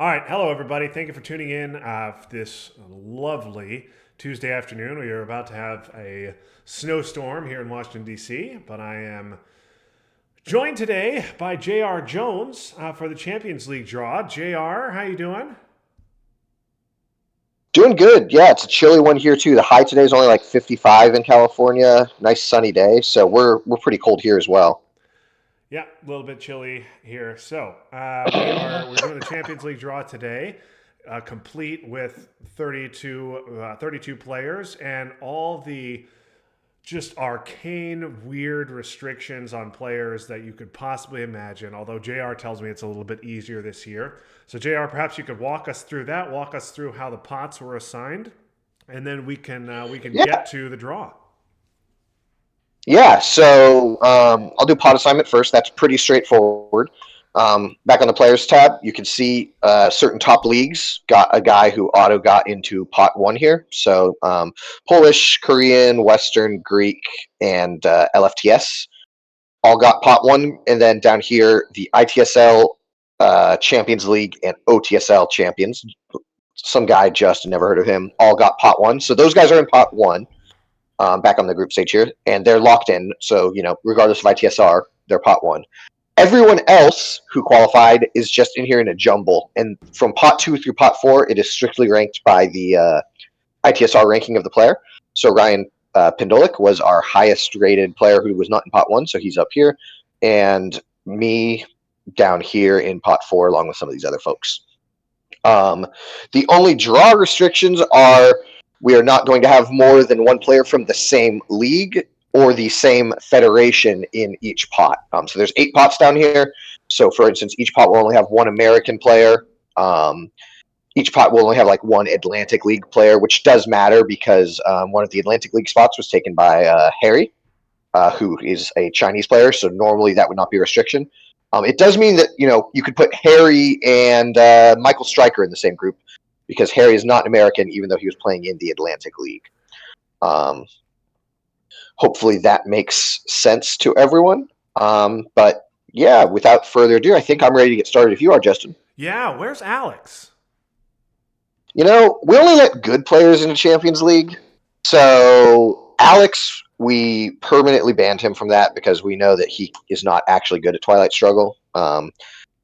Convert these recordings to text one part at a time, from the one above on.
All right, hello everybody. Thank you for tuning in this lovely Tuesday afternoon. We are about to have a snowstorm here in Washington D.C., but I am joined today by J.R. Jones for the Champions League draw. J.R., how you doing? Doing good. Yeah, it's a chilly one here too. The high today is only like 55 in California. Nice sunny day, so we're pretty cold here as well. Yeah, a little bit chilly here. So we're doing the Champions League draw today, complete with 32 players and all the just arcane, weird restrictions on players that you could possibly imagine. Although JR tells me it's a little bit easier this year. So JR, perhaps you could walk us through that. Walk us through how the pots were assigned, and then we can Yeah, get to the draw. yeah. So I'll do pod assignment first. That's pretty straightforward. Back on the players tab, you can see certain top leagues got a guy who auto got into pot one here. So Polish, Korean, Western, Greek, and LFTS all got pot one, and then down here the ITSL Champions League and OTSL champions. Some guy Justin, never heard of him, all got pot one. So those guys are in pot one, back on the group stage here, and they're locked in. So regardless of ITSR, they're pot one. Everyone else who qualified is just in here in a jumble, and from pot two through pot four, it is strictly ranked by the ITSR ranking of the player. So Ryan Pindolik was our highest rated player who was not in pot one, so he's up here, and me down here in pot four, along with some of these other folks. Um, the only draw restrictions are we are not going to have more than one player from the same league or the same federation in each pot. So there's 8 pots down here. So for instance, each pot will only have one American player. Each pot will only have like one Atlantic League player, which does matter because one of the Atlantic League spots was taken by Harry, who is a Chinese player. So normally that would not be a restriction. It does mean that you could put Harry and Michael Stryker in the same group because Harry is not American, even though he was playing in the Atlantic League. Um, Hopefully that makes sense to everyone. But yeah, without further ado, I think I'm ready to get started. If you are, Justin. Yeah, where's Alex? We only let good players into Champions League. So Alex, we permanently banned him from that because we know that he is not actually good at Twilight Struggle.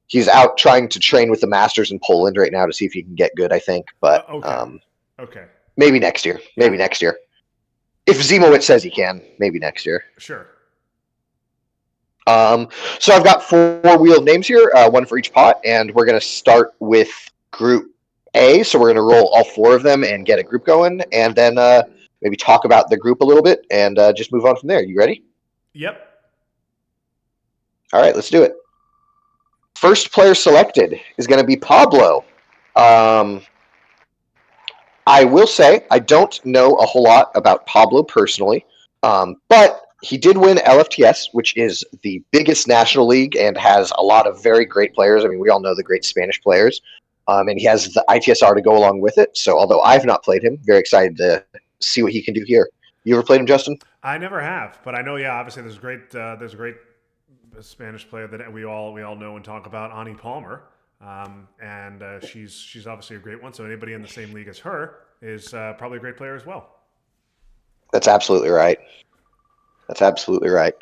He's out trying to train with the Masters in Poland right now to see if he can get good, I think. But Okay, okay, maybe next year. yeah, Maybe next year. If Zimowitz says he can, maybe next year. sure. Um, so I've got 4 wheeled names here, one for each pot, and we're going to start with Group A. So we're going to roll all 4 of them and get a group going, and then maybe talk about the group a little bit and just move on from there. You ready? Yep. All right, let's do it. First player selected is going to be Pablo. Um, I will say I don't know a whole lot about Pablo personally, but he did win LFTS, which is the biggest national league and has a lot of very great players. I mean, we all know the great Spanish players, and he has the ITSR to go along with it. So, although I've not played him, very excited to see what he can do here. You ever played him, Justin? I never have, but I know. Yeah, obviously there's a great Spanish player that we all know and talk about, Ani Palmer, and she's obviously a great one. So anybody in the same league as her is probably a great player as well. That's absolutely right. That's absolutely right.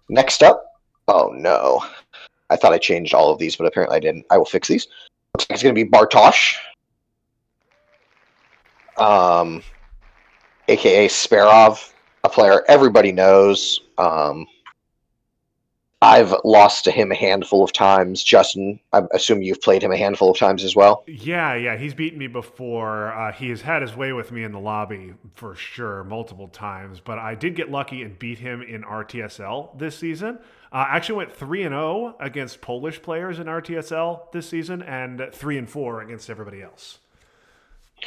Next up, oh no, I thought I changed all of these, but apparently I didn't. I will fix these. Looks like it's going to be Bartosz, um, aka Sparov, a player everybody knows. I've lost to him a handful of times. Justin, I assume you've played him a handful of times as well. Yeah, he's beaten me before. He has had his way with me in the lobby for sure, multiple times. But I did get lucky and beat him in RTSL this season. I actually went 3-0 against Polish players in RTSL this season, and 3-4 against everybody else.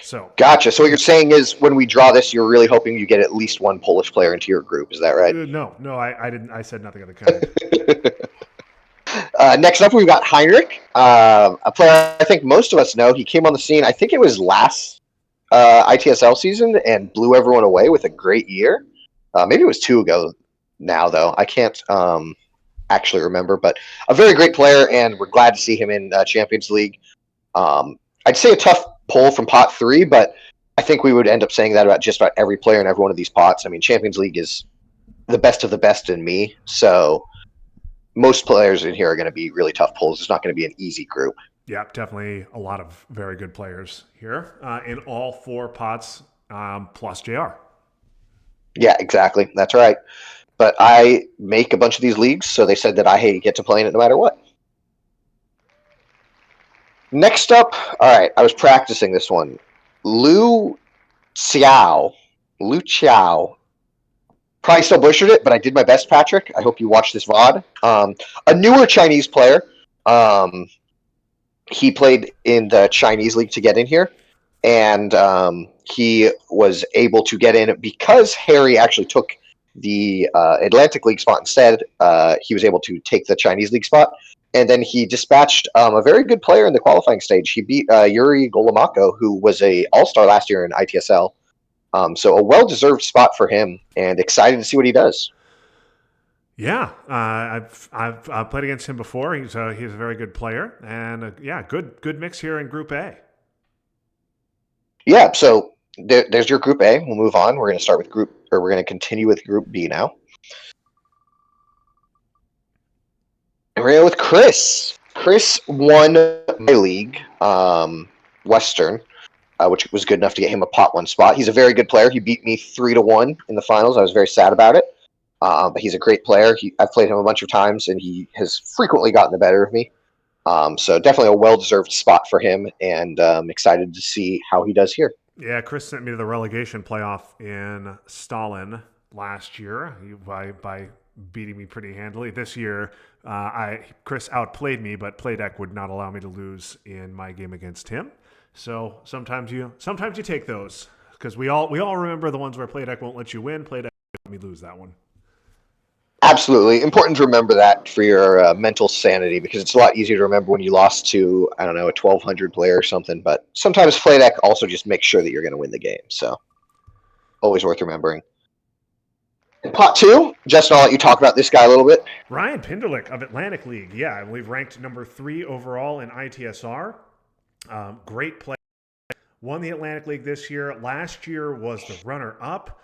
So Gotcha. So what you're saying is, when we draw this, you're really hoping you get at least one Polish player into your group. Is that right? no, I didn't. I said nothing of the kind. Next up, we've got Heinrich, a player I think most of us know. He came on the scene, I think it was last ITSL season, and blew everyone away with a great year. Maybe it was 2 ago now, though. I can't actually remember, but a very great player, and we're glad to see him in Champions League. I'd say a tough pull from pot 3, but I think we would end up saying that about just about every player in every one of these pots. I mean, Champions League is the best of the best in me, so most players in here are going to be really tough pulls. It's not going to be an easy group. Yeah, definitely a lot of very good players here in all 4 pots plus JR. Yeah, exactly. That's right. But I make a bunch of these leagues, so they said that I get to play in it no matter what. Next up, all right, I was practicing this one. Lu Xiao. Probably still butchered it, but I did my best, Patrick. I hope you watched this VOD. A newer Chinese player. He played in the Chinese league to get in here, and he was able to get in because Harry actually took the Atlantic League spot instead. He was able to take the Chinese league spot, and then he dispatched a very good player in the qualifying stage. He beat Yuri Golomako, who was a All-Star last year in ITSL. So a well-deserved spot for him, and excited to see what he does. Yeah, I've played against him before. He's a very good player, and yeah, good mix here in Group A. Yeah, so there's your Group A. We'll move on. We're going to continue with Group B now. And we're going with Chris. Chris won my league, Western, which was good enough to get him a pot 1 spot. He's a very good player. He beat me 3-1 in the finals. I was very sad about it. But he's a great player. I've played him a bunch of times, and he has frequently gotten the better of me. So definitely a well-deserved spot for him, and excited to see how he does here. Yeah, Chris sent me to the relegation playoff in Stalin last year by beating me pretty handily. This year, Chris outplayed me, but Playdeck would not allow me to lose in my game against him. So sometimes you take those, because we all remember the ones where Playdeck won't let you win. Playdeck let me lose that one. Absolutely. Important to remember that for your mental sanity, because it's a lot easier to remember when you lost to, I don't know, a 1200 player or something. But sometimes Playdeck also just makes sure that you're going to win the game. So always worth remembering. Pot 2, Justin, I'll let you talk about this guy a little bit. Ryan Pinderlick of Atlantic League. Yeah, I believe ranked number 3 overall in ITSR. Great player. Won the Atlantic League this year. Last year was the runner-up.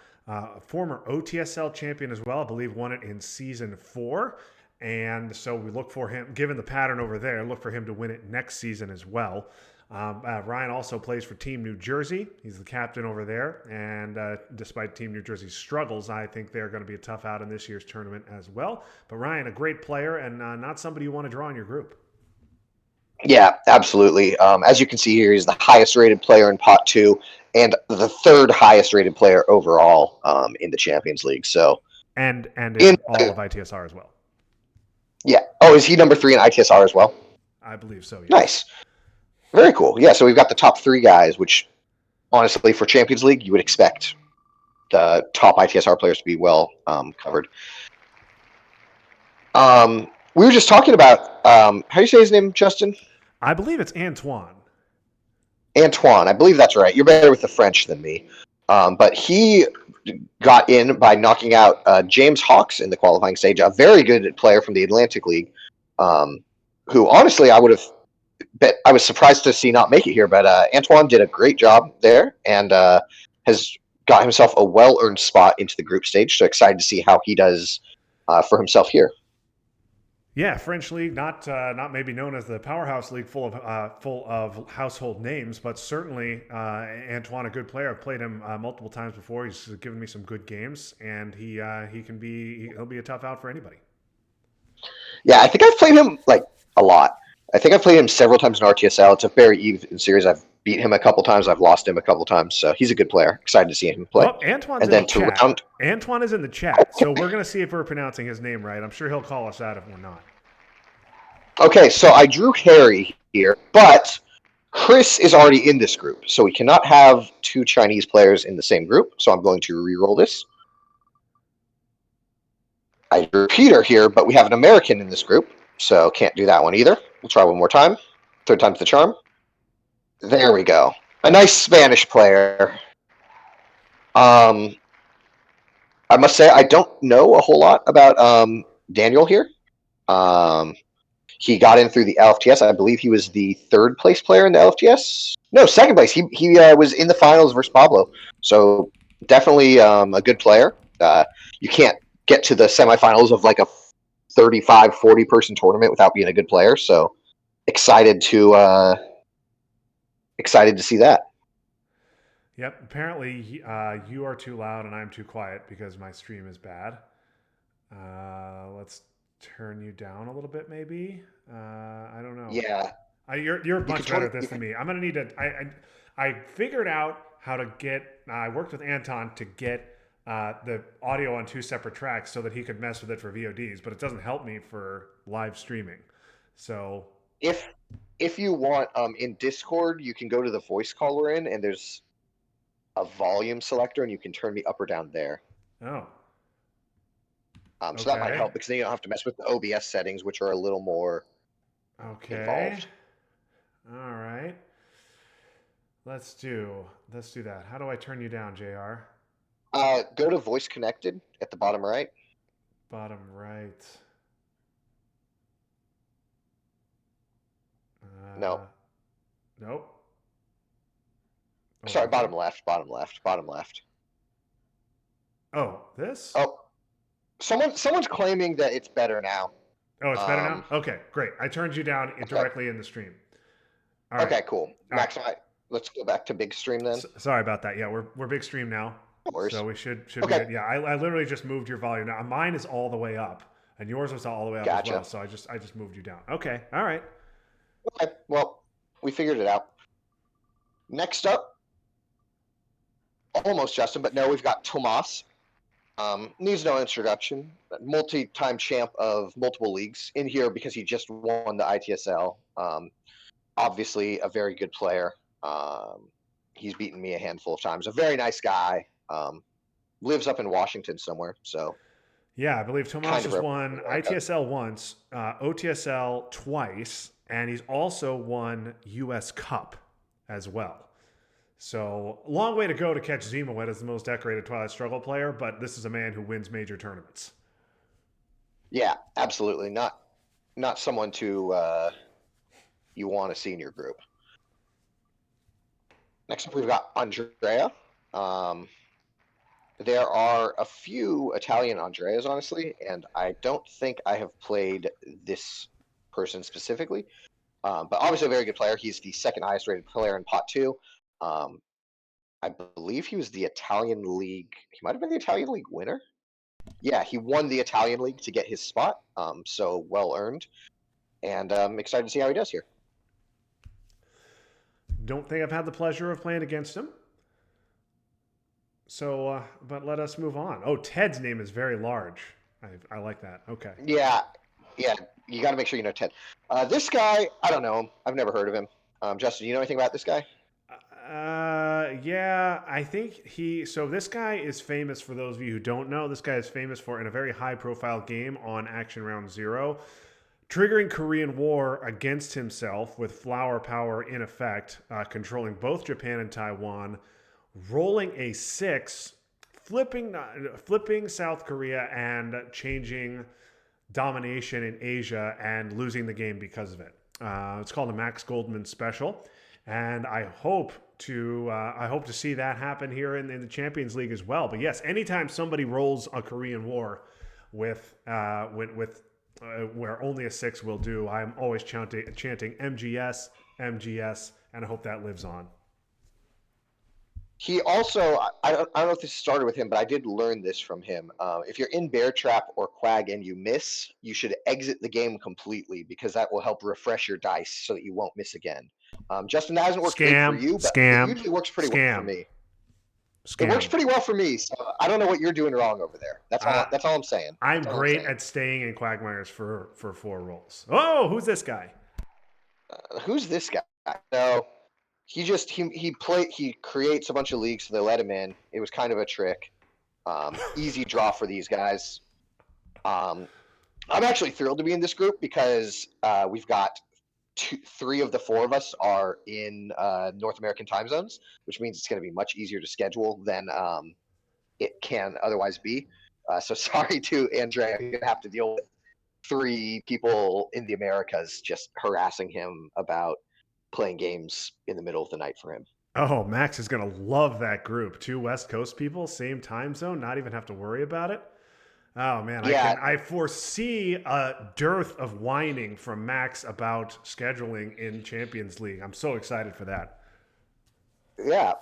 Former OTSL champion as well. I believe won it in season 4. And so we look for him, given the pattern over there, look for him to win it next season as well. Ryan also plays for Team New Jersey. He's the captain over there. And despite Team New Jersey's struggles, I think they're going to be a tough out in this year's tournament as well. But Ryan, a great player and not somebody you want to draw in your group. Yeah, absolutely. As you can see here, he's the highest rated player in pot 2 and the 3rd highest rated player overall in the Champions League. So and in all of ITSR as well. Yeah. Oh, is he number 3 in ITSR as well? I believe so. Yes. Nice. Very cool. Yeah. So we've got the top 3 guys, which honestly for Champions League you would expect the top ITSR players to be well covered. We were just talking about how do you say his name, Justin? I believe it's Antoine. Antoine, I believe that's right. You're better with the French than me. But he got in by knocking out James Hawks in the qualifying stage, a very good player from the Atlantic League, who honestly I was surprised to see not make it here. But Antoine did a great job there and has got himself a well-earned spot into the group stage. So excited to see how he does for himself here. Yeah, French league, not maybe known as the powerhouse league full of household names, but certainly Antoine, a good player. I've played him multiple times before. He's given me some good games, and he'll be a tough out for anybody. Yeah, I think I've played him like a lot. I think I've played him several times in RTSL. It's a very even series. I've beat him a couple times. I've lost him a couple times. So he's a good player. Excited to see him play. Well, Antoine is in the chat, so we're going to see if we're pronouncing his name right. I'm sure he'll call us out if we're not. Okay, so I drew Harry here, but Chris is already in this group, so we cannot have 2 Chinese players in the same group. So I'm going to re-roll this. I drew Peter here, but we have an American in this group, so can't do that one either. We'll try one more time. 3rd time's the charm. There we go. A nice Spanish player. I must say I don't know a whole lot about Daniel here. He got in through the LFTS. I believe he was the third place player in the LFTS. No, second place. He was in the finals versus Pablo. So definitely a good player. You can't get to the semifinals of like a 35, 40 person tournament without being a good player. So excited to see that. Yep. Apparently, you are too loud and I'm too quiet because my stream is bad. Let's turn you down a little bit, maybe. I don't know. Yeah, You're you could much better totally. at this than me. I'm gonna need to. I figured out how to get. I worked with Anton to get the audio on two separate tracks so that he could mess with it for VODs, but it doesn't help me for live streaming. So If you want, in Discord, you can go to the voice call we're in, and there's a volume selector, and you can turn me up or down there. oh, So that might okay, help because then you don't have to mess with the OBS settings, which are a little more okay, involved. all right. Let's do that. How do I turn you down, Jr? Go to voice connected at the bottom right. Bottom right. No, Nope. sorry, Over bottom here. left, bottom left, bottom left. Oh, this? Oh, someone's claiming that it's better now. Oh, it's better now? Um, Okay, great. I turned you down okay, directly in the stream. All right. okay, cool. All right. Max, let's go back to big stream then. Sorry about that. Yeah, we're big stream now. No worries. So we should be Okay, good. Yeah, I literally just moved your volume. Now mine is all the way up and yours was all the way up as well. gotcha. So I just moved you down. Okay. All right. Okay, well, we figured it out. Next up, almost Justin, but no, we've got Tomas. Needs no introduction. Multi-time champ of multiple leagues in here because he just won the ITSL. Obviously, a very good player. He's beaten me a handful of times. A very nice guy. Lives up in Washington somewhere. So Yeah, I believe Tomas kind of has won representative. ITSL once, OTSL twice, and he's also won US Cup as well. So, long way to go to catch Zimawet as the most decorated Twilight Struggle player, but this is a man who wins major tournaments. Yeah, absolutely. Not someone to you want to see in your group. Next up, we've got Andrea. There are a few Italian Andreas, honestly, and I don't think I have played this person specifically. But obviously a very good player. He's the second highest rated player in Pot 2. I believe he was the Italian League. He might have been the Italian League winner. Yeah, he won the Italian League to get his spot. So well earned. And I'm excited to see how he does here. Don't think I've had the pleasure of playing against him. So, but let us move on. Oh, Ted's name is very large. I like that. Okay. Yeah, yeah. You got to make sure you know Ted. This guy, I don't know him. I've never heard of him. Justin, do you know anything about this guy? Yeah, I think he. So this guy is famous for those of you who don't know. This guy is famous for in a very high-profile game on Action Round Zero, triggering Korean War against himself with flower power in effect, controlling both Japan and Taiwan, rolling a six, flipping South Korea and changing domination in Asia and losing the game because of it. It's called the Max Goldman Special, and I hope to see that happen here in the Champions League as well. But yes, anytime somebody rolls a Korean War with where only a six will do, I'm always chanting MGS, MGS, and I hope that lives on. He also, I don't know if this started with him, but I did learn this from him. If you're in Bear Trap or Quag and you miss, you should exit the game completely because that will help refresh your dice so that you won't miss again. Justin, that hasn't worked great for Scam, you, but it scam, usually works pretty well for scam, me. It works scam. pretty well for me, so I don't know what you're doing wrong over there. That's all. Uh, That's all I'm saying. I'm That's all I'm great saying. at staying in quagmires for four rolls. Oh, who's this guy? Who's this guy? No, he creates a bunch of leagues, so they let him in. It was kind of a trick. Easy draw for these guys. I'm actually thrilled to be in this group because we've got three of the four of us are in North American time zones, which means it's going to be much easier to schedule than it can otherwise be. So sorry to Andrea, you're going to have to deal with three people in the Americas just harassing him about playing games in the middle of the night for him. Oh, Max is going to love that group. Two West Coast people, same time zone, not even have to worry about it. Oh man, Yeah, I foresee a dearth of whining from Max about scheduling in Champions League. I'm so excited for that. yeah.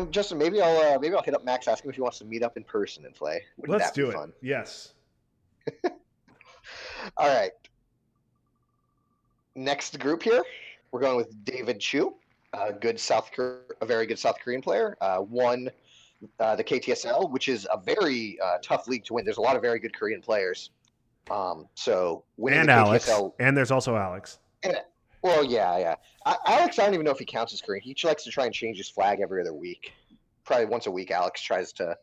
Justin, maybe I'll hit up Max, ask him if he wants to meet up in person and play. Wouldn't Let's that be do it. fun? Yes. All right. Next group here, we're going with David Chu, a very good South Korean player. Won the KTSL, which is a very tough league to win. There's a lot of very good Korean players. So winning And the Alex. KTSL, And there's also Alex. well, yeah. Alex, I don't even know if he counts as Korean. He likes to try and change his flag every other week. Probably once a week, Alex tries to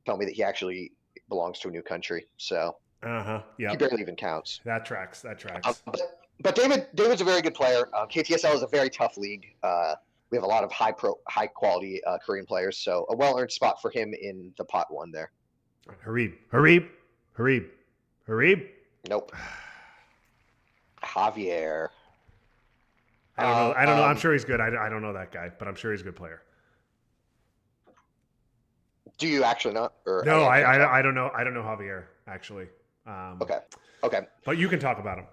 tell me that he actually belongs to a new country. So Yeah. he barely even counts. That tracks. But David's a very good player. KTSL is a very tough league. We have a lot of high quality Korean players, so a well earned spot for him in the pot one there. Harib. Nope. Javier. I don't know. I'm sure he's good. I don't know that guy, but I'm sure he's a good player. Do you actually not? Or No, I don't know. I don't know Javier actually. Okay. But you can talk about him.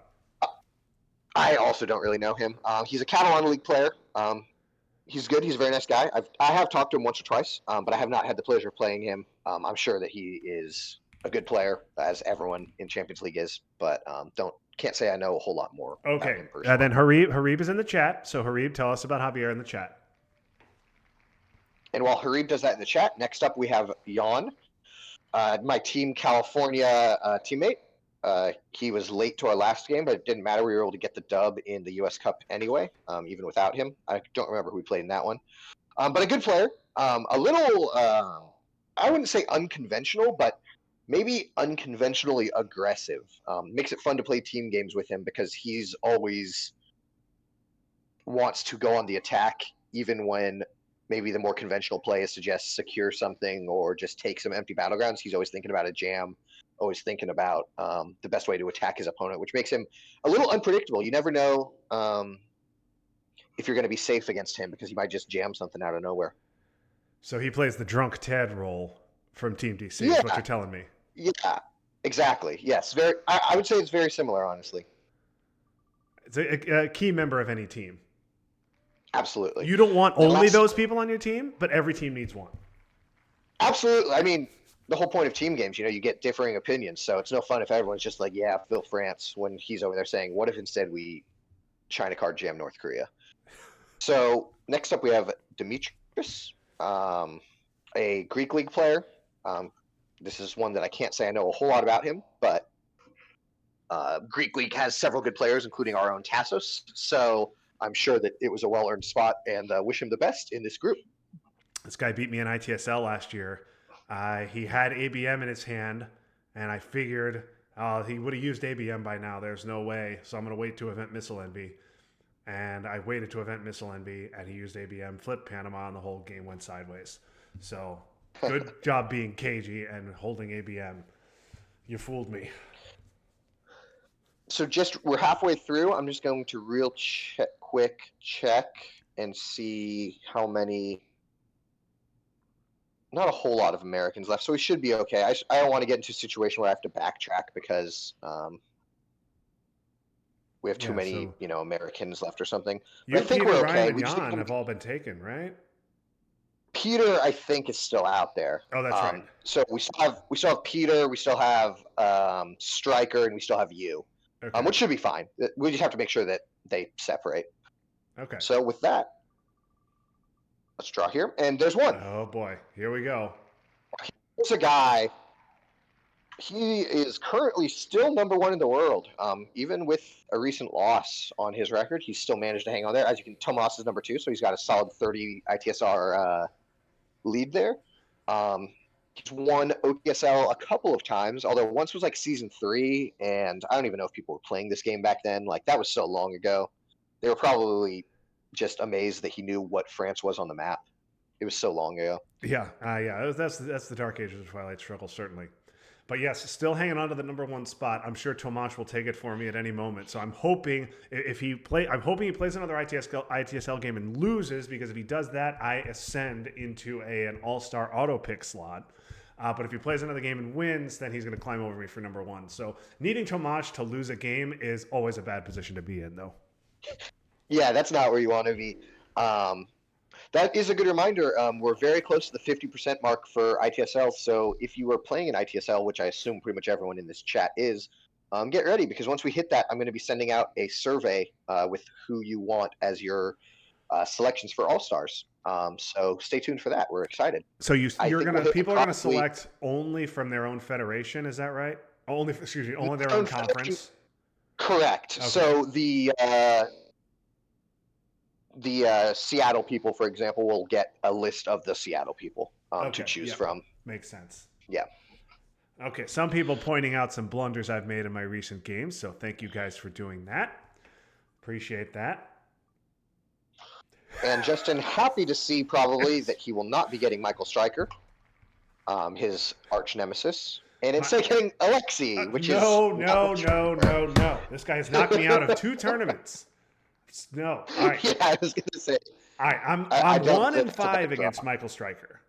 I also don't really know him. He's a Catalan League player. He's good. He's a very nice guy. I have talked to him once or twice, but I have not had the pleasure of playing him. I'm sure that he is a good player, as everyone in Champions League is, but can't say I know a whole lot more. Okay. Then Harib is in the chat. So Harib, tell us about Javier in the chat. And while Harib does that in the chat, next up we have Jan, my Team California teammate. He was late to our last game, but it didn't matter. We were able to get the dub in the U.S. Cup anyway, even without him. I don't remember who we played in that one. But a good player. A little, I wouldn't say unconventional, but maybe unconventionally aggressive. Makes it fun to play team games with him because he's always wants to go on the attack, even when maybe the more conventional play is to just secure something or just take some empty battlegrounds. He's always thinking about a jam, always thinking about the best way to attack his opponent, which makes him a little unpredictable. You never know if you're going to be safe against him because he might just jam something out of nowhere. So he plays the drunk Ted role from Team DC, is what you're telling me. Yeah, exactly. Yes, I would say it's very similar, honestly. It's a key member of any team. Absolutely. You don't want only those people on your team, but every team needs one. Absolutely. I mean, the whole point of team games, you get differing opinions. So it's no fun if everyone's just like, yeah, Phil France, when he's over there saying, what if instead we China card jam North Korea? So next up we have Demetrius, a Greek League player. This is one that I can't say I know a whole lot about him, but Greek League has several good players, including our own Tassos. So I'm sure that it was a well-earned spot, and wish him the best in this group. This guy beat me in ITSL last year. He had ABM in his hand, and I figured he would have used ABM by now. There's no way. So I'm going to wait to event Missile Envy. And I waited to event Missile Envy, and he used ABM, flipped Panama, and the whole game went sideways. So good job being cagey and holding ABM. You fooled me. So we're halfway through. I'm just going to quick check and see how many. Not a whole lot of Americans left, so we should be okay. I don't want to get into a situation where I have to backtrack because we have too many, Americans left or something. I think Peter, we're okay. Ryan, and Jan have all been taken, right? Peter, I think, is still out there. Oh, that's right. So we still have Peter, we still have Stryker, and we still have you, which should be fine. We just have to make sure that they separate. Okay. So with that, let's draw here, and there's one. Oh boy, here we go. Here's a guy. He is currently still #1 in the world. Even with a recent loss on his record, he's still managed to hang on there. As you can, Tomas is #2, so he's got a solid 30 ITSR lead there. He's won OTSL a couple of times, although once was like season 3, and I don't even know if people were playing this game back then. Like, that was so long ago. They were probably just amazed that he knew what France was on the map. It was so long ago. Yeah, that's the dark ages of Twilight Struggle, certainly. But yes, still hanging on to the number one spot. I'm sure Tomash will take it for me at any moment. So I'm hoping I'm hoping he plays another ITSL game and loses, because if he does that, I ascend into an all-star auto pick slot. But if he plays another game and wins, then he's going to climb over me for number one. So needing Tomash to lose a game is always a bad position to be in, though. Yeah, that's not where you want to be. That is a good reminder. We're very close to the 50% mark for ITSL. So if you are playing in ITSL, which I assume pretty much everyone in this chat is, get ready, because once we hit that, I'm going to be sending out a survey with who you want as your selections for All Stars. So stay tuned for that. We're excited. So people are gonna select only from their own federation. Is that right? Only their own conference. Correct. Okay. So the Seattle people, for example, will get a list of the Seattle people to choose from. Makes sense. Yeah. Okay. Some people pointing out some blunders I've made in my recent games, so thank you guys for doing that. Appreciate that. And Justin, happy to see probably that he will not be getting Michael Stryker, his arch nemesis, and instead getting Alexei, which is no. This guy has knocked me out of 2 tournaments. No. All right. Yeah, I was gonna say. All right, I'm 1-5 against Michael Stryker.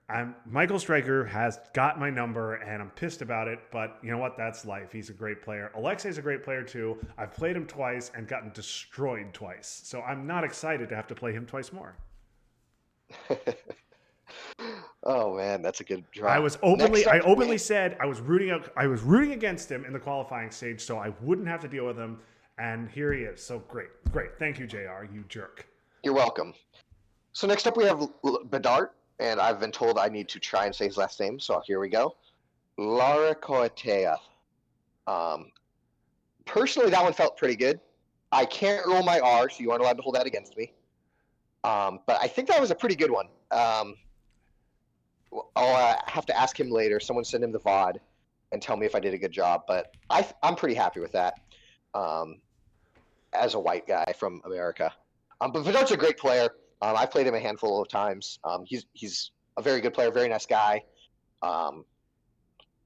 Michael Stryker has got my number, and I'm pissed about it. But you know what? That's life. He's a great player. Alexei's a great player too. I've played him twice and gotten destroyed twice. So I'm not excited to have to play him twice more. Oh man, that's a good draw. I openly said I was rooting against him in the qualifying stage, so I wouldn't have to deal with him. And here he is. So great. Thank you, JR. You jerk. You're welcome. So next up we have Bedart, and I've been told I need to try and say his last name, so here we go. Larracoatea. Personally, that one felt pretty good. I can't roll my R, so you aren't allowed to hold that against me. But I think that was a pretty good one. I'll have to ask him later. Someone send him the VOD and tell me if I did a good job. But I'm pretty happy with that. As a white guy from America. But Bedart's a great player. I've played him a handful of times. He's a very good player, very nice guy. I'm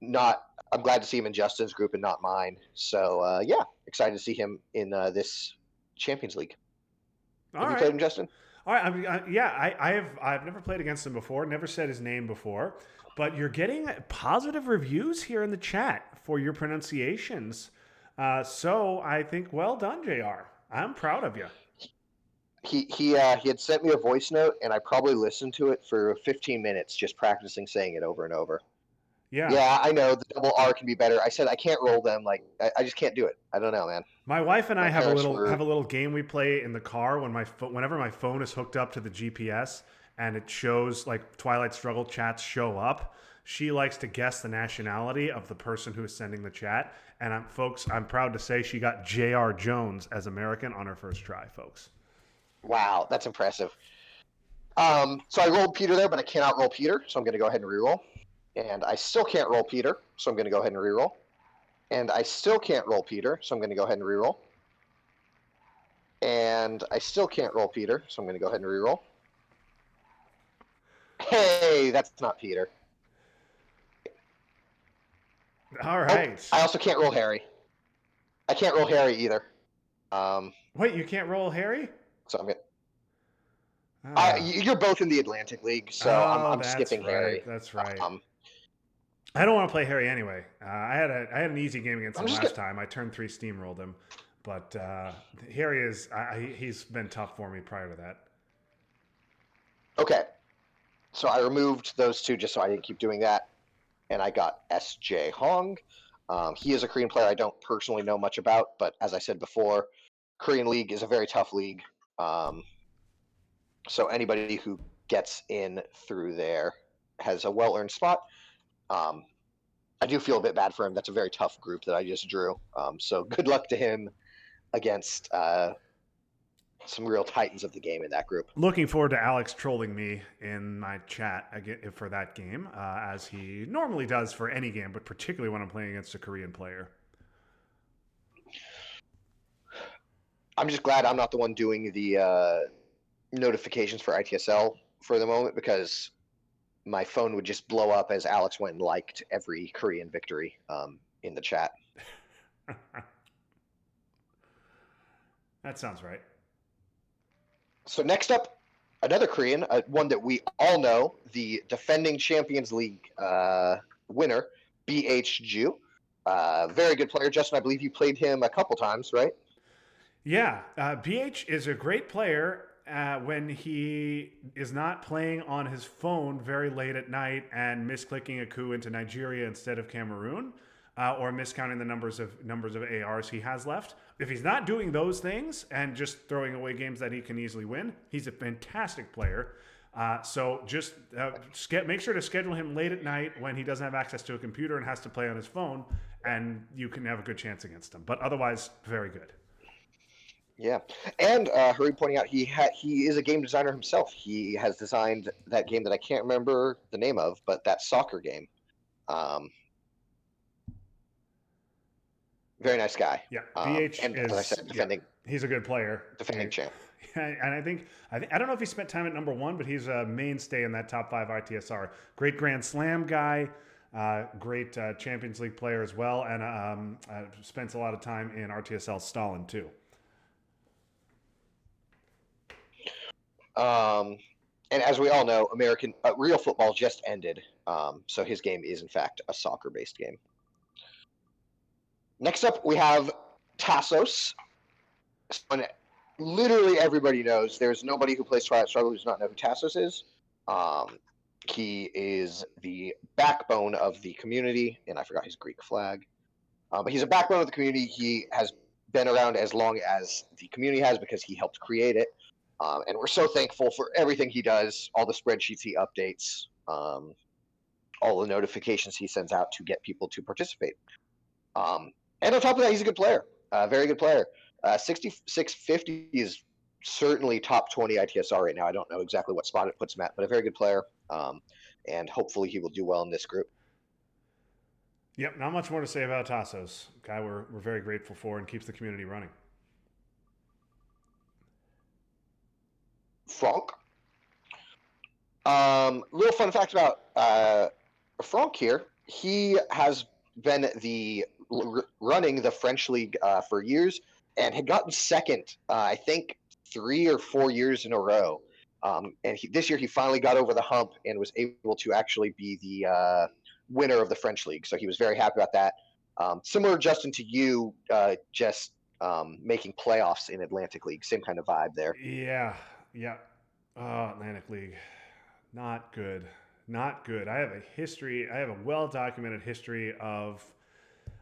glad to see him in Justin's group and not mine. So yeah, excited to see him in this Champions League. Have you played him, Justin? All right. I've never played against him before. Never said his name before. But you're getting positive reviews here in the chat for your pronunciations. So I think well done, JR. I'm proud of you. He had sent me a voice note, and I probably listened to it for 15 minutes just practicing saying it over and over. Yeah, I know the double R can be better. I said I can't roll them. Like I just can't do it. I don't know, man. My wife and I have a little game we play in the car whenever my phone is hooked up to the GPS and it shows like Twilight Struggle chats show up. She likes to guess the nationality of the person who is sending the chat. And I'm proud to say she got J.R. Jones as American on her first try, folks. Wow, that's impressive. So I rolled Peter there, but I cannot roll Peter, so I'm going to go ahead and reroll. And I still can't roll Peter, so I'm going to go ahead and reroll. And I still can't roll Peter, so I'm going to go ahead and reroll. And I still can't roll Peter, so I'm going to go ahead and reroll. Hey, that's not Peter. All right. Oh, I also can't roll Harry. I can't roll Harry either. Wait, you can't roll Harry? So I'm you're both in the Atlantic League, so I'm skipping Harry. That's right. I don't want to play Harry anyway. I had an easy game against him last time. I turned 3 steamrolled him, but Harry he's been tough for me prior to that. Okay, so I removed those 2 just so I didn't keep doing that, and I got S.J. Hong. He is a Korean player I don't personally know much about, but as I said before, Korean League is a very tough league. So anybody who gets in through there has a well-earned spot. I do feel a bit bad for him. That's a very tough group that I just drew. So good luck to him against some real titans of the game in that group. Looking forward to Alex trolling me in my chat for that game, as he normally does for any game, but particularly when I'm playing against a Korean player. I'm just glad I'm not the one doing the notifications for ITSL for the moment, because my phone would just blow up as Alex went and liked every Korean victory in the chat. That sounds right. So next up, another Korean, one that we all know, the defending Champions League winner, BH Ju. Very good player. Justin, I believe you played him a couple times, right? Yeah, BH is a great player when he is not playing on his phone very late at night and misclicking a coup into Nigeria instead of Cameroon, or miscounting the numbers of ARs he has left. If he's not doing those things and just throwing away games that he can easily win, he's a fantastic player. So just make sure to schedule him late at night when he doesn't have access to a computer and has to play on his phone, and you can have a good chance against him. But otherwise, very good. Yeah, and Hurry pointing out he is a game designer himself. He has designed that game that I can't remember the name of, but that soccer game. Very nice guy. Yeah, BH and is. As I said, defending. Yeah, he's a good player. Defending champ. And I don't know if he spent time at number one, but he's a mainstay in that top 5 ITSR. Great Grand Slam guy. Great Champions League player as well, and spends a lot of time in RTSL Stalin too. And as we all know, American real football just ended, so his game is in fact a soccer-based game. Next up, we have Tassos. Someone literally everybody knows. There's nobody who plays Twilight Struggle who does not know who Tassos is. He is the backbone of the community, and I forgot his Greek flag. But he's a backbone of the community. He has been around as long as the community has because he helped create it. And we're so thankful for everything he does, all the spreadsheets he updates, all the notifications he sends out to get people to participate. And on top of that, he's a good player, very good player. 6650 is certainly top 20 ITSR right now. I don't know exactly what spot it puts him at, but a very good player. And hopefully he will do well in this group. Yep, not much more to say about Tassos. Guy we're very grateful for and keeps the community running. Franck. Little fun fact about Franck here. He has been running the French league for years and had gotten second, I think 3 or 4 years in a row. And this year he finally got over the hump and was able to actually be the winner of the French league. So he was very happy about that. Similar, Justin, to you, just making playoffs in Atlantic League. Same kind of vibe there. Yeah. Atlantic League. Not good. Not good. I have a well-documented history of,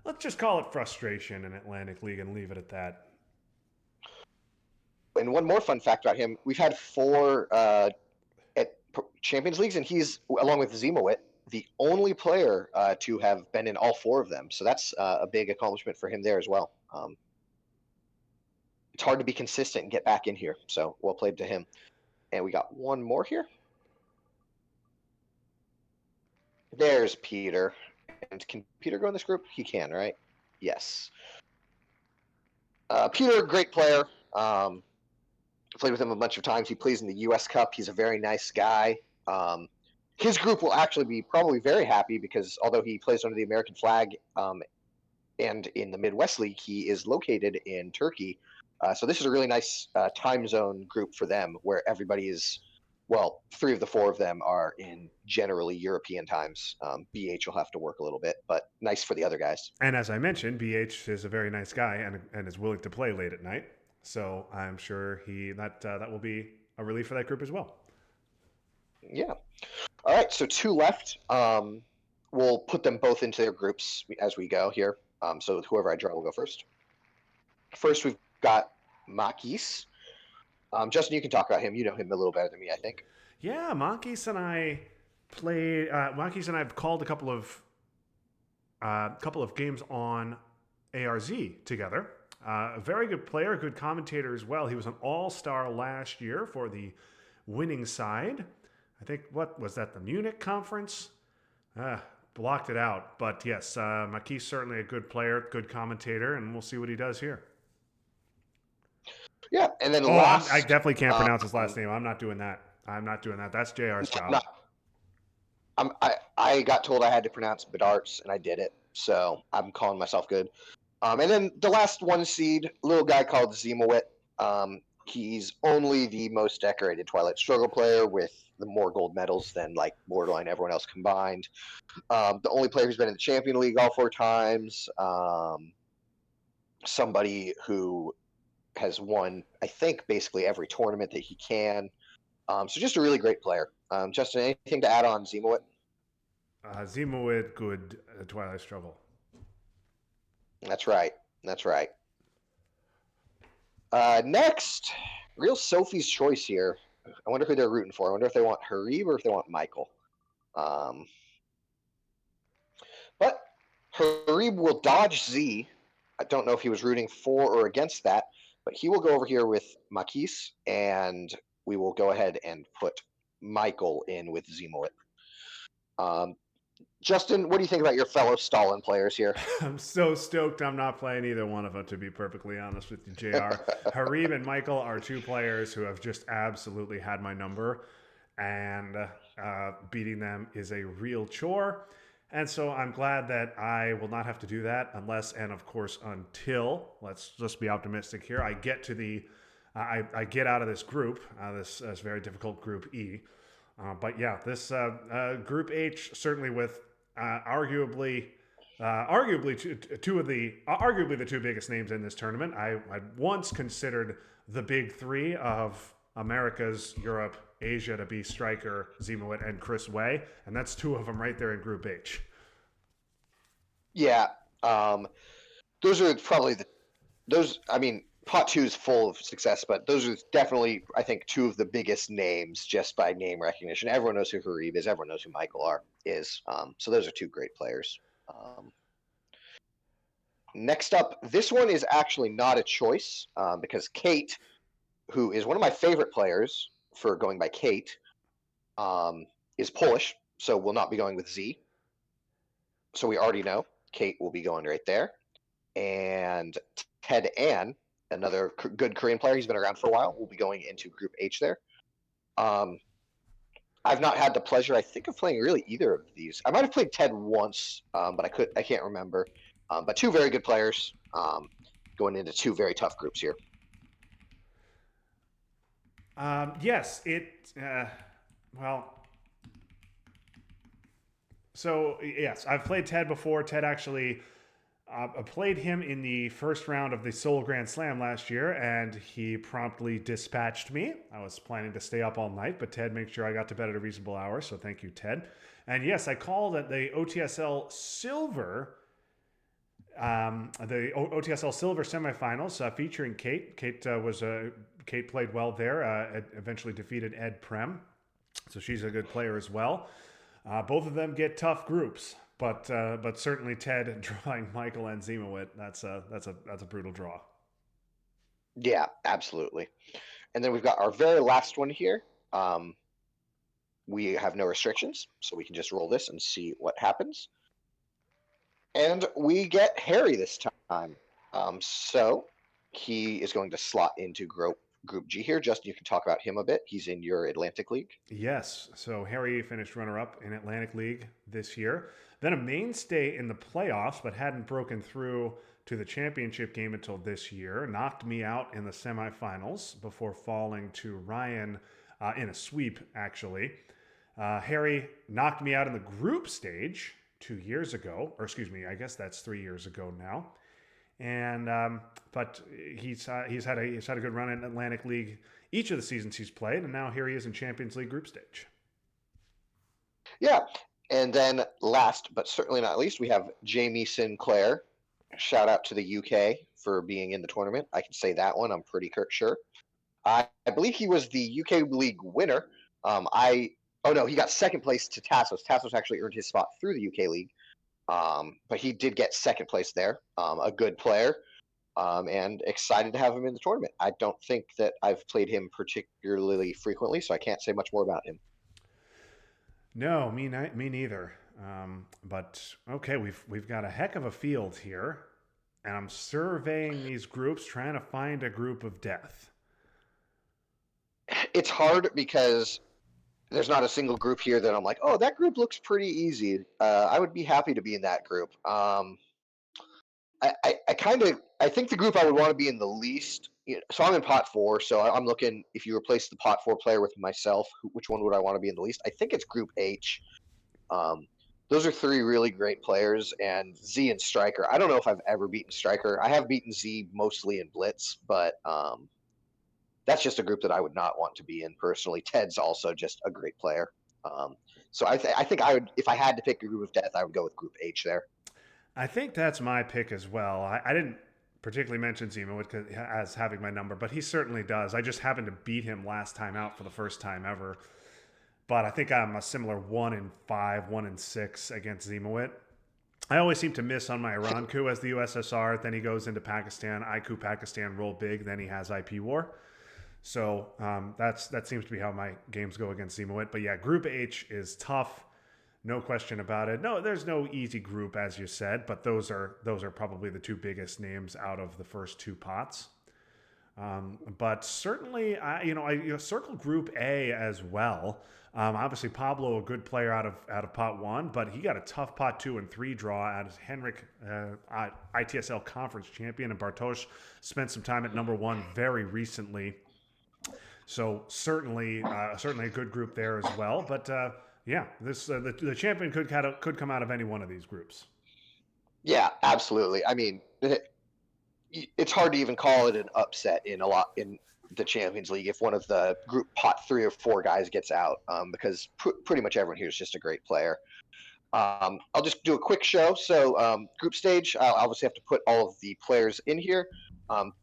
let's just call it frustration in Atlantic League and leave it at that. And one more fun fact about him, we've had 4 at Champions Leagues, and he's, along with Zimowit, the only player to have been in all 4 of them. So that's a big accomplishment for him there as well. It's hard to be consistent and get back in here. So well played to him. And we got one more here. There's Peter. And can Peter go in this group? He can, right? Yes. Peter, great player. Played with him a bunch of times. He plays in the U.S. Cup. He's a very nice guy. His group will actually be probably very happy because although he plays under the American flag and in the Midwest League, he is located in Turkey. So this is a really nice time zone group for them where everybody is, well, 3 of the 4 of them are in generally European times. BH will have to work a little bit, but nice for the other guys. And as I mentioned, BH is a very nice guy and is willing to play late at night. So I'm sure that will be a relief for that group as well. Yeah. All right, so 2 left. We'll put them both into their groups as we go here. So whoever I draw will go first. First, we've got Makis. Justin, you can talk about him. You know him a little better than me, I think. Yeah, Makis and I played. Makis and I have called a couple of games on ARZ together. A very good player, good commentator as well. He was an all-star last year for the winning side. I think, what was that, the Munich conference? Blocked it out. But yes, Makis certainly a good player, good commentator, and we'll see what he does here. Yeah, and then last... I definitely can't pronounce his last name. I'm not doing that. That's JR's job. I got told I had to pronounce Bedarts, and I did it. So I'm calling myself good. And then the last one seed, little guy called Zemowit. He's only the most decorated Twilight Struggle player with the more gold medals than like borderline everyone else combined. The only player who's been in the Champion League all 4 times. Somebody who has won, I think, basically every tournament that he can. So just a really great player. Justin, anything to add on Zemowit? Zimowit, good Twilight Struggle. That's right. That's right. Next, real Sophie's choice here. I wonder who they're rooting for. I wonder if they want Harib or if they want Michael. But Harib will dodge Z. I don't know if he was rooting for or against that, but he will go over here with Makis, and we will go ahead and put Michael in with Zemowit. Justin, what do you think about your fellow Stalin players here? I'm so stoked I'm not playing either one of them, to be perfectly honest with you, JR. Harib and Michael are two players who have just absolutely had my number, and beating them is a real chore. And so I'm glad that I will not have to do that unless, and of course, until, let's just be optimistic here, I get to the, I get out of this group, this very difficult group E. But yeah, this Group H, certainly with arguably arguably the two biggest names in this tournament. I once considered the big three of Americas, Europe, Asia to be Striker, Zemowit, and Chris Way, and that's two of them right there in Group H. Yeah, those are probably those. I mean, pot two is full of success, but those are definitely, I think, two of the biggest names just by name recognition. Everyone knows who Harib is. Everyone knows who Michael is. So those are two great players. Next up, this one is actually not a choice because Kate, who is one of my favorite players for going by Kate, is Polish, so will not be going with Z. So we already know Kate will be going right there. And Ted Ann, another good Korean player, he's been around for a while, will be going into Group H there. I've not had the pleasure, I think, of playing really either of these. I might have played Ted once, but I can't remember. But two very good players going into two very tough groups here. Yes, well, so yes, I've played Ted before. Ted actually, I played him in the first round of the Seoul Grand Slam last year, and he promptly dispatched me. I was planning to stay up all night, but Ted made sure I got to bed at a reasonable hour, so thank you, Ted. And yes, I called at the OTSL Silver the OTSL Silver semifinals featuring Kate. Kate played well there. Eventually defeated Ed Prem, so she's a good player as well. Both of them get tough groups, but certainly Ted drawing Michael and Zemowit, that's a brutal draw. Yeah, absolutely. And then we've got our very last one here. We have no restrictions, so we can just roll this and see what happens. And we get Harry this time. So he is going to slot into Group G here. Justin, you can talk about him a bit. He's in your Atlantic League. Yes. So Harry finished runner-up in Atlantic League this year. Then a mainstay in the playoffs, but hadn't broken through to the championship game until this year. Knocked me out in the semifinals before falling to Ryan in a sweep, actually. Harry knocked me out in the group stage 2 years ago, or excuse me, I guess that's 3 years ago now. And but he's had a good run in Atlantic League each of the seasons he's played, and now here he is in Champions League group stage. Yeah, and then last but certainly not least, we have Jamie Sinclair. Shout out to the UK for being in the tournament. I can say that one. I'm pretty sure. I believe he was the UK League winner. Oh no, he got second place to Tassos. Tassos actually earned his spot through the UK League, but he did get second place there. A good player, and excited to have him in the tournament. I don't think that I've played him particularly frequently, so I can't say much more about him. No, me neither. But okay, we've got a heck of a field here, and I'm surveying these groups, trying to find a group of death. It's hard because there's not a single group here that I'm like, oh, that group looks pretty easy. I would be happy to be in that group. I kind of I think the group I would want to be in the least. So I'm in pot four. So I'm looking if you replace the pot four player with myself, which one would I want to be in the least? I think it's Group H. Um, those are three really great players, and Z and Striker. I don't know if I've ever beaten Striker. I have beaten Z mostly in Blitz, but that's just a group that I would not want to be in personally. Ted's also just a great player. Um, so I think I would, if I had to pick a group of death, I would go with Group H there. I think that's my pick as well. I didn't particularly mention Zimowit as having my number, but he certainly does. I just happened to beat him last time out for the first time ever. But I think I'm a similar 1-5, 1-6 against Zimowit. I always seem to miss on my Iran as the USSR. Then he goes into Pakistan. IQ Pakistan roll big. Then he has IP war. So that seems to be how my games go against Zimowit. But yeah, Group H is tough. No question about it. No, there's no easy group, as you said, but those are probably the two biggest names out of the first two pots. But certainly, circle Group A as well. Obviously, Pablo, a good player out of pot one, but he got a tough pot two and three draw as Henrik, ITSL conference champion, and Bartosz spent some time at number one very recently. So certainly a good group there as well. But yeah, this the champion could come out of any one of these groups. Yeah, absolutely. I mean, it's hard to even call it an upset in the Champions League if one of the group pot 3 or 4 guys gets out, because pretty much everyone here is just a great player. I'll just do a quick show. So group stage, I'll obviously have to put all of the players in here,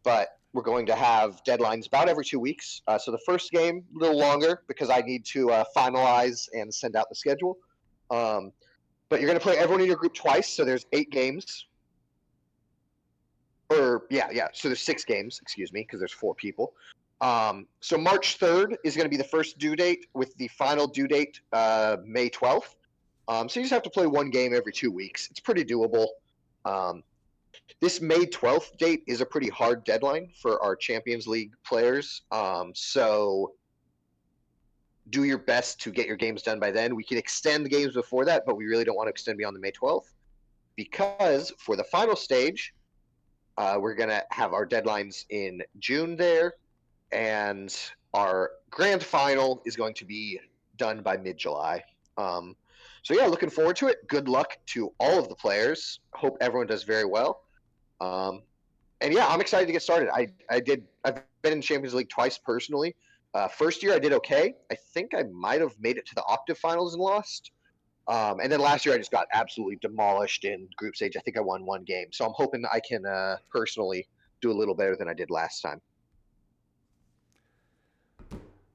but we're going to have deadlines about every 2 weeks. So the first game, a little longer because I need to finalize and send out the schedule. But you're going to play everyone in your group twice, so there's 8 games. Or yeah. So there's 6 games, excuse me, because there's 4 people. So March 3rd is going to be the first due date, with the final due date May 12th. So you just have to play 1 game every 2 weeks. It's pretty doable. This May 12th date is a pretty hard deadline for our Champions League players. So do your best to get your games done by then. We can extend the games before that, but we really don't want to extend beyond the May 12th, because for the final stage, we're going to have our deadlines in June there, and our grand final is going to be done by mid-July. So yeah, looking forward to it. Good luck to all of the players. Hope everyone does very well. And yeah, I'm excited to get started. I've been in Champions League twice personally. First year I did okay. I think I might have made it to the octave finals and lost. And then last year I just got absolutely demolished in group stage. I think I won 1 game. So I'm hoping I can personally do a little better than I did last time.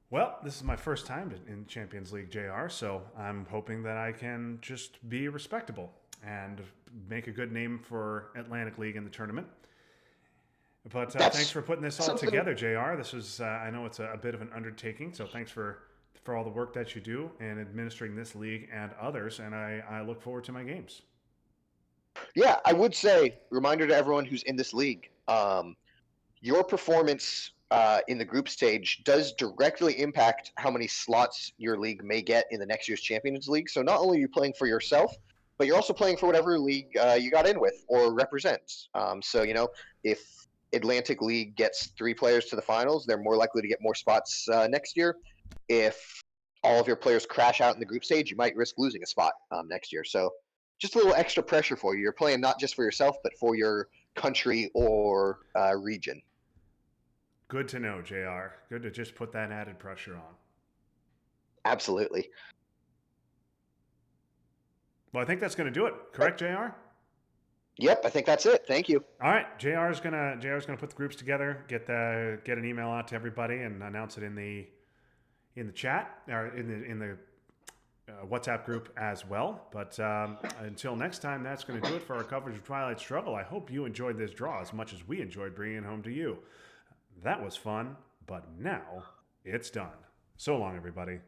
Well, this is my first time in Champions League, JR, so I'm hoping that I can just be respectable and make a good name for Atlantic League in the tournament. But thanks for putting this all together, JR. This was, I know it's a bit of an undertaking, so thanks for all the work that you do in administering this league and others, and I look forward to my games. Yeah, I would say, reminder to everyone who's in this league, your performance in the group stage does directly impact how many slots your league may get in the next year's Champions League. So not only are you playing for yourself, but you're also playing for whatever league you got in with or represents. So, if Atlantic League gets 3 players to the finals, they're more likely to get more spots next year. If all of your players crash out in the group stage, you might risk losing a spot next year. So just a little extra pressure for you. You're playing not just for yourself, but for your country or region. Good to know, JR. Good to just put that added pressure on. Absolutely. Well, I think that's going to do it. Correct, JR? Yep, I think that's it. Thank you. All right, JR's gonna put the groups together, get an email out to everybody, and announce it in the chat or in the WhatsApp group as well. But until next time, that's going to do it for our coverage of Twilight Struggle. I hope you enjoyed this draw as much as we enjoyed bringing it home to you. That was fun, but now it's done. So long, everybody.